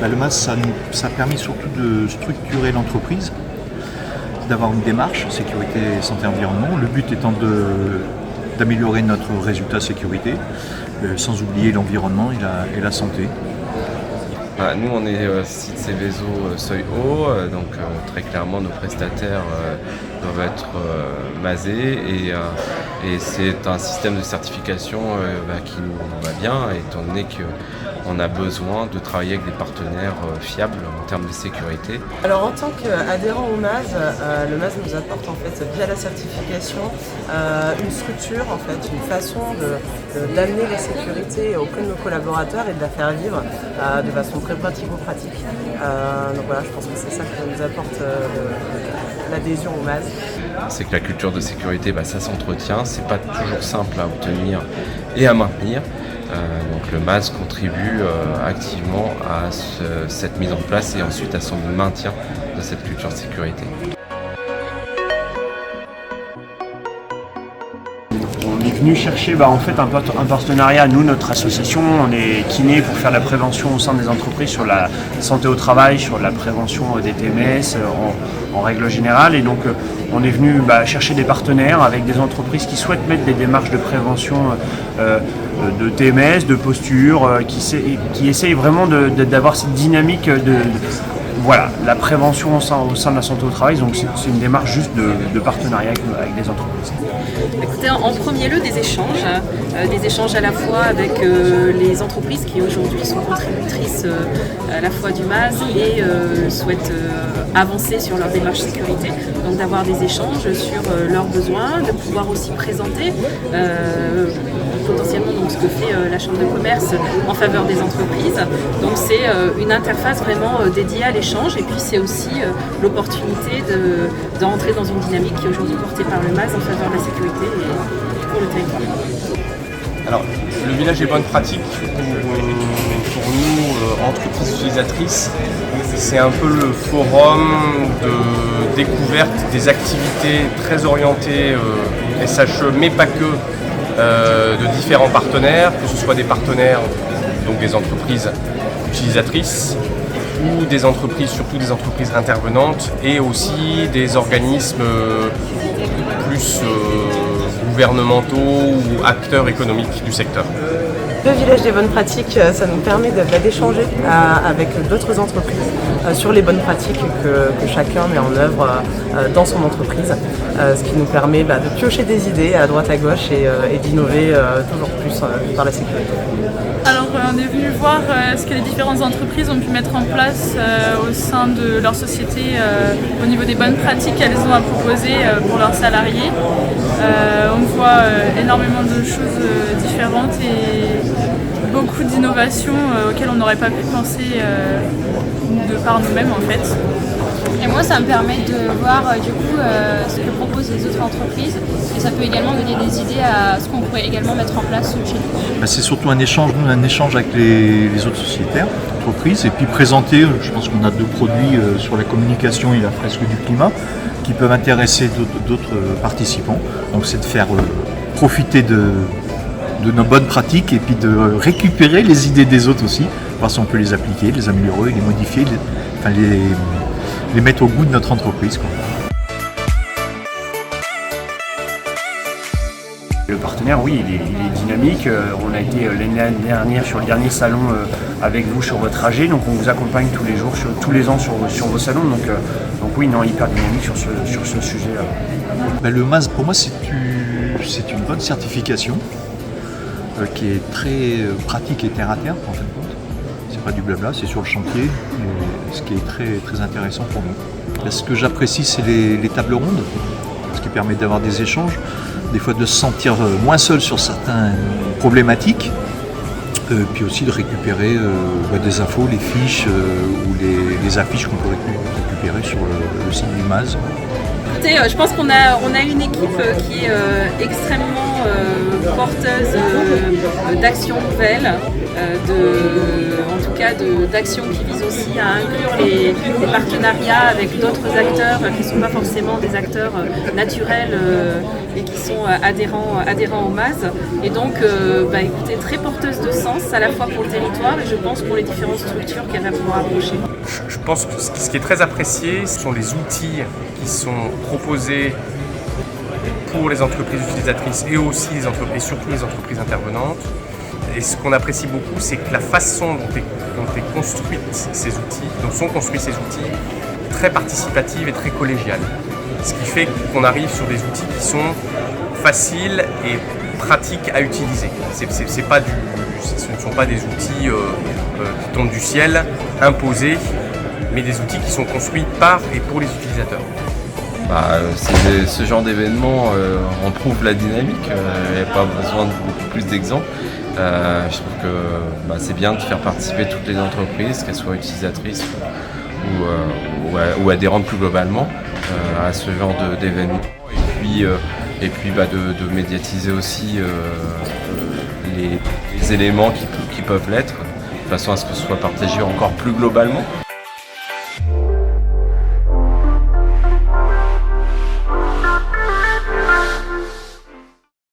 Le MAS, ça a permis surtout de structurer l'entreprise, d'avoir une démarche sécurité, santé, environnement. Le but étant d'améliorer notre résultat sécurité, sans oublier l'environnement et la santé. Nous, on est site Céveso seuil haut, donc très clairement nos prestataires doivent être masés et c'est un système de certification qui nous va bien, étant donné qu'on a besoin de travailler avec des partenaires fiables en termes de sécurité. Alors en tant qu'adhérent au MAS, le MAS nous apporte en fait via la certification une structure, en fait, une façon d'amener la sécurité auprès de nos collaborateurs et de la faire vivre de façon très pratico-pratique. Donc voilà, je pense que c'est ça qui nous apporte l'adhésion au MAS. C'est que la culture de sécurité, ça s'entretient, c'est pas toujours simple à obtenir et à maintenir. Donc le MAS contribue activement à cette mise en place et ensuite à son maintien de cette culture de sécurité. On est venu chercher en fait un partenariat. Nous, notre association, on est kiné pour faire la prévention au sein des entreprises sur la santé au travail, sur la prévention des TMS en règle générale. Et donc on est venu chercher des partenaires avec des entreprises qui souhaitent mettre des démarches de prévention de TMS, de posture, qui essayent vraiment d'avoir cette dynamique voilà, la prévention au sein de la santé au travail. Donc c'est une démarche juste de partenariat avec des entreprises. Écoutez, en premier lieu des échanges à la fois avec les entreprises qui aujourd'hui sont contributrices à la fois du MAS et souhaitent avancer sur leur démarche sécurité. Donc d'avoir des échanges sur leurs besoins, de pouvoir aussi présenter potentiellement donc, ce que fait la Chambre de commerce en faveur des entreprises. Donc c'est une interface vraiment dédiée à l'échange et puis c'est aussi l'opportunité d'entrer dans une dynamique qui est aujourd'hui portée par le MAS en faveur de la sécurité et pour le territoire. Alors, le village des bonnes pratiques, pour nous, entreprises utilisatrices, c'est un peu le forum de découverte des activités très orientées SHE, mais pas que, de différents partenaires, que ce soit des partenaires, donc des entreprises utilisatrices, ou des entreprises, surtout des entreprises intervenantes, et aussi des organismes plus gouvernementaux ou acteurs économiques du secteur. Le village des bonnes pratiques, ça nous permet d'échanger avec d'autres entreprises sur les bonnes pratiques que chacun met en œuvre dans son entreprise, ce qui nous permet de piocher des idées à droite à gauche et d'innover toujours plus par la sécurité. Alors on est venu voir ce que les différentes entreprises ont pu mettre en place au sein de leur société au niveau des bonnes pratiques qu'elles ont à proposer pour leurs salariés. On voit énormément de choses différentes et beaucoup d'innovations auxquelles on n'aurait pas pu penser de par nous-mêmes en fait. Et moi ça me permet de voir ce que proposent les autres entreprises et ça peut également donner des idées à ce qu'on pourrait également mettre en place chez nous. C'est surtout un échange avec les autres sociétaires, entreprises, et puis présenter, je pense qu'on a 2 produits sur la communication et la fresque du climat qui peuvent intéresser d'autres participants. Donc c'est de faire profiter de nos bonnes pratiques et puis de récupérer les idées des autres aussi, voir si on peut les appliquer, les améliorer, les modifier, les mettre au goût de notre entreprise, quoi. Le partenaire, oui, il est dynamique. On a été l'année dernière sur le dernier salon avec vous sur votre AG, donc on vous accompagne tous les jours, tous les ans sur vos salons. Donc oui, hyper dynamique sur ce sujet-là. Le MAS, pour moi, c'est une bonne certification qui est très pratique et terre à terre, en fin de compte. C'est pas du blabla, c'est sur le chantier, ce qui est très, très intéressant pour nous. Ce que j'apprécie, c'est les tables rondes, ce qui permet d'avoir des échanges, des fois de se sentir moins seul sur certaines problématiques, puis aussi de récupérer des infos, les fiches ou les affiches qu'on peut récupérer sur le site du MAS. Écoutez, je pense qu'on a une équipe qui est extrêmement porteuse d'actions nouvelles, en tout cas d'actions qui visent aussi à inclure les partenariats avec d'autres acteurs qui ne sont pas forcément des acteurs naturels et qui sont adhérents au MAS. Et donc, écoutez, très porteuse de sens à la fois pour le territoire et je pense pour les différentes structures qu'elle va pouvoir approcher. Je pense que ce qui est très apprécié, ce sont les outils qui sont proposés pour les entreprises utilisatrices et aussi surtout les entreprises intervenantes. Et ce qu'on apprécie beaucoup, c'est que la façon dont sont construits ces outils, très participative et très collégiale. Ce qui fait qu'on arrive sur des outils qui sont faciles et pratiques à utiliser. Ce ne sont pas des outils qui tombent du ciel, imposés, mais des outils qui sont construits par et pour les utilisateurs. Ce genre d'événement en prouve la dynamique, il n'y a pas besoin de beaucoup plus d'exemples. Je trouve que c'est bien de faire participer toutes les entreprises, qu'elles soient utilisatrices ou adhérentes plus globalement à ce genre d'événement. Et puis de médiatiser aussi les éléments qui peuvent l'être, de façon à ce que ce soit partagé encore plus globalement.